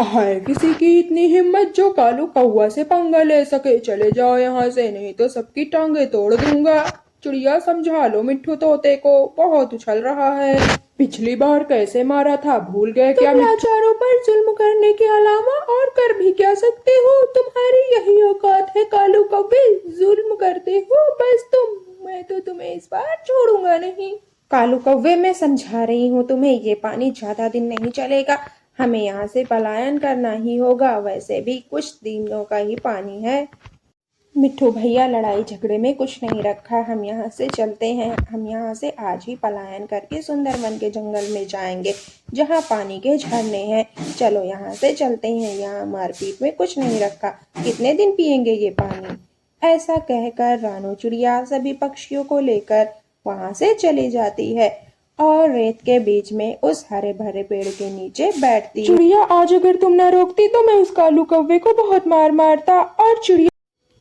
हाय किसी की इतनी हिम्मत जो कालू कौवा से पंगा ले सके। चले जाओ यहाँ से, नहीं तो सबकी टांगे तोड़ दूंगा। चिड़िया समझा लो मिट्ठू तोते को, बहुत उछल रहा है। पिछली बार कैसे मारा था भूल गए क्या? तुम लाचारों पर जुल्म करने के अलावा और कर भी क्या सकते हो? तुम्हारी यही औकात है कालू कौवे, जुल्म करते हो बस तुम। मैं तो तुम्हें इस बार छोड़ूंगा नहीं। कालू कौवे, मैं समझा रही हूँ तुम्हें, ये पानी ज्यादा दिन नहीं चलेगा। हमें यहाँ से पलायन करना ही होगा, वैसे भी कुछ दिनों का ही पानी है। मिट्ठू भैया, लड़ाई झगड़े में कुछ नहीं रखा, हम यहाँ से चलते हैं। हम यहाँ से आज ही पलायन करके सुंदरवन के जंगल में जाएंगे, जहाँ पानी के झरने हैं। चलो यहाँ से चलते हैं, यहाँ मारपीट में कुछ नहीं रखा। कितने दिन पियेंगे ये पानी? ऐसा कहकर रानू चिड़िया सभी पक्षियों को लेकर वहां से चली जाती है और रेत के बीच में उस हरे भरे पेड़ के नीचे बैठती है। चिड़िया, आज अगर तुम न रोकती तो मैं उस कालू कौवे को बहुत मार मारता। और चिड़िया,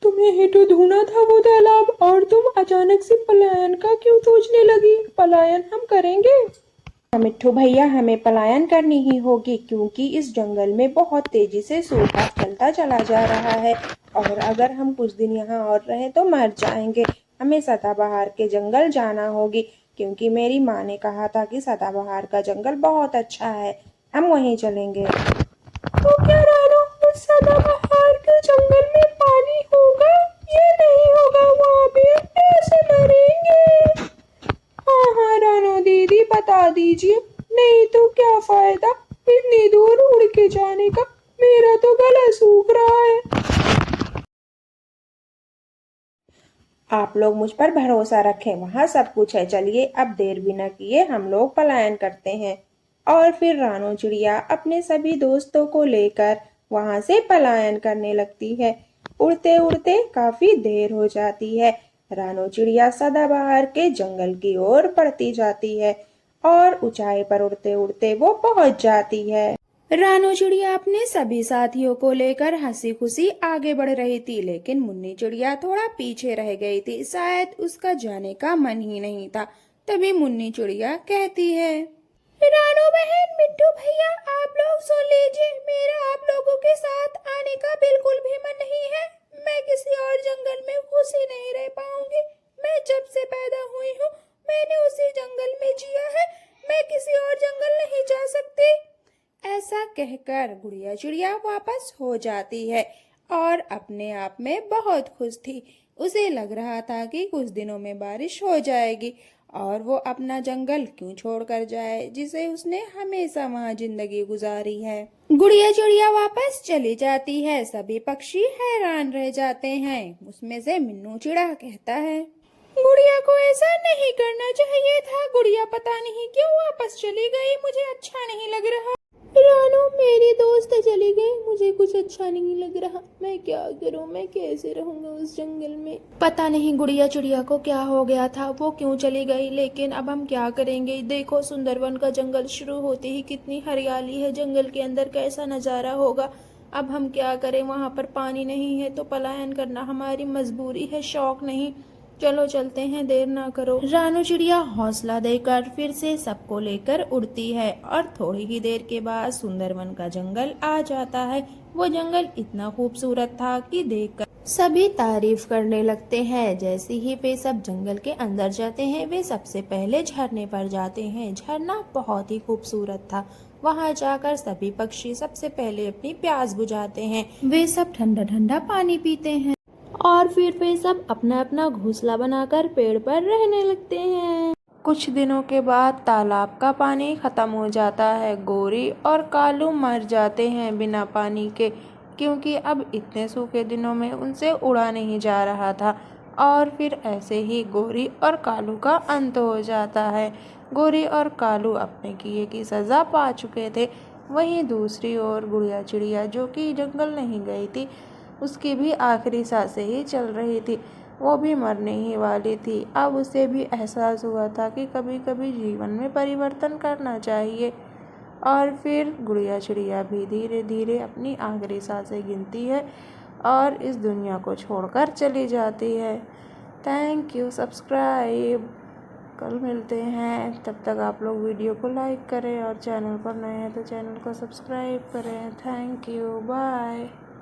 तुम्हें ही तो ढूंढा था वो तालाब, और तुम अचानक से पलायन का क्यों सोचने लगी? पलायन हम करेंगे। हाँ मिट्ठू भैया, हमें पलायन करनी ही होगी, क्योंकि इस जंगल में बहुत तेजी से सूखा चलता चला जा रहा है, और अगर हम कुछ दिन यहाँ और रहें तो मर जाएंगे। हमें सदाबहार के जंगल जाना होगी, क्योंकि मेरी माँ ने कहा था कि सदाबहार का जंगल बहुत अच्छा है। हम वहीं चलेंगे। तो क्या रानू, उस सदाबहार के जंगल में पानी होगा? ये नहीं होगा, वहाँ पे कैसे मरेंगे? हाँ हाँ रानू दीदी, बता दीजिए, नहीं तो क्या फायदा इतनी दूर उड़ के जाने का? मेरा तो गला सूख रहा है। आप लोग मुझ पर भरोसा रखें, वहाँ सब कुछ है। चलिए अब देर बिना किए हम लोग पलायन करते हैं। और फिर रानू चिड़िया अपने सभी दोस्तों को लेकर वहाँ से पलायन करने लगती है। उड़ते उड़ते काफी देर हो जाती है। रानू चिड़िया सदाबहार के जंगल की ओर बढ़ती जाती है और ऊंचाई पर उड़ते उड़ते वो पहुंच जाती है। रानू चिड़िया अपने सभी साथियों को लेकर हंसी खुशी आगे बढ़ रही थी, लेकिन मुन्नी चिड़िया थोड़ा पीछे रह गई थी, शायद उसका जाने का मन ही नहीं था। तभी मुन्नी चिड़िया कहती है, रानू बहन, मिट्ठू भैया, आप लोग सुन लीजिए, मेरा आप लोगों के साथ आने का बिल्कुल भी मन नहीं है। मैं किसी और जंगल में खुशी नहीं रह पाऊंगी। मैं जब से पैदा हुई हूँ मैंने उसी जंगल में जिया है, मैं किसी और जंगल नहीं जा सकती। ऐसा कहकर गुड़िया चिड़िया वापस हो जाती है और अपने आप में बहुत खुश थी। उसे लग रहा था कि कुछ दिनों में बारिश हो जाएगी और वो अपना जंगल क्यों छोड़कर जाए, जिसे उसने हमेशा वहाँ जिंदगी गुजारी है। गुड़िया चिड़िया वापस चली जाती है, सभी पक्षी हैरान रह जाते हैं। उसमें से मिन्नू चिड़ा कहता है, गुड़िया को ऐसा नहीं करना चाहिए था। गुड़िया पता नहीं क्यों वापस चली गई, मुझे अच्छा नहीं लग रहा। रानू, मेरी दोस्त चली गई, मुझे कुछ अच्छा नहीं लग रहा। मैं क्या करूं, मैं कैसे रहूंगा उस जंगल में? पता नहीं गुड़िया चिड़िया को क्या हो गया था, वो क्यों चली गई, लेकिन अब हम क्या करेंगे? देखो, सुंदरवन का जंगल शुरू होते ही कितनी हरियाली है, जंगल के अंदर कैसा नज़ारा होगा। अब हम क्या करें, वहाँ पर पानी नहीं है, तो पलायन करना हमारी मजबूरी है, शौक नहीं। चलो चलते हैं, देर ना करो। रानू चिड़िया हौसला देकर फिर से सबको लेकर उड़ती है और थोड़ी ही देर के बाद सुंदरवन का जंगल आ जाता है। वो जंगल इतना खूबसूरत था कि देखकर सभी तारीफ करने लगते हैं। जैसे ही वे सब जंगल के अंदर जाते हैं, वे सबसे पहले झरने पर जाते हैं। झरना बहुत ही खूबसूरत था। वहां जाकर सभी पक्षी सबसे पहले अपनी प्यास बुझाते हैं। वे सब ठंडा ठंडा पानी पीते हैं और फिर वे सब अपना अपना घोंसला बनाकर पेड़ पर रहने लगते हैं। कुछ दिनों के बाद तालाब का पानी खत्म हो जाता है। गोरी और कालू मर जाते हैं बिना पानी के, क्योंकि अब इतने सूखे दिनों में उनसे उड़ा नहीं जा रहा था। और फिर ऐसे ही गोरी और कालू का अंत हो जाता है। गोरी और कालू अपने किए की सज़ा पा चुके थे। वहीं दूसरी ओर गुड़िया चिड़िया, जो कि जंगल नहीं गई थी, उसकी भी आखिरी सांसें ही चल रही थी, वो भी मरने ही वाली थी। अब उसे भी एहसास हुआ था कि कभी कभी जीवन में परिवर्तन करना चाहिए। और फिर गुड़िया चिड़िया भी धीरे धीरे अपनी आखिरी सांसें गिनती है और इस दुनिया को छोड़कर चली जाती है। Thank you, subscribe. कल मिलते हैं, तब तक आप लोग वीडियो को लाइक करें और चैनल पर नए हैं तो चैनल को सब्सक्राइब करें। Thank you, bye.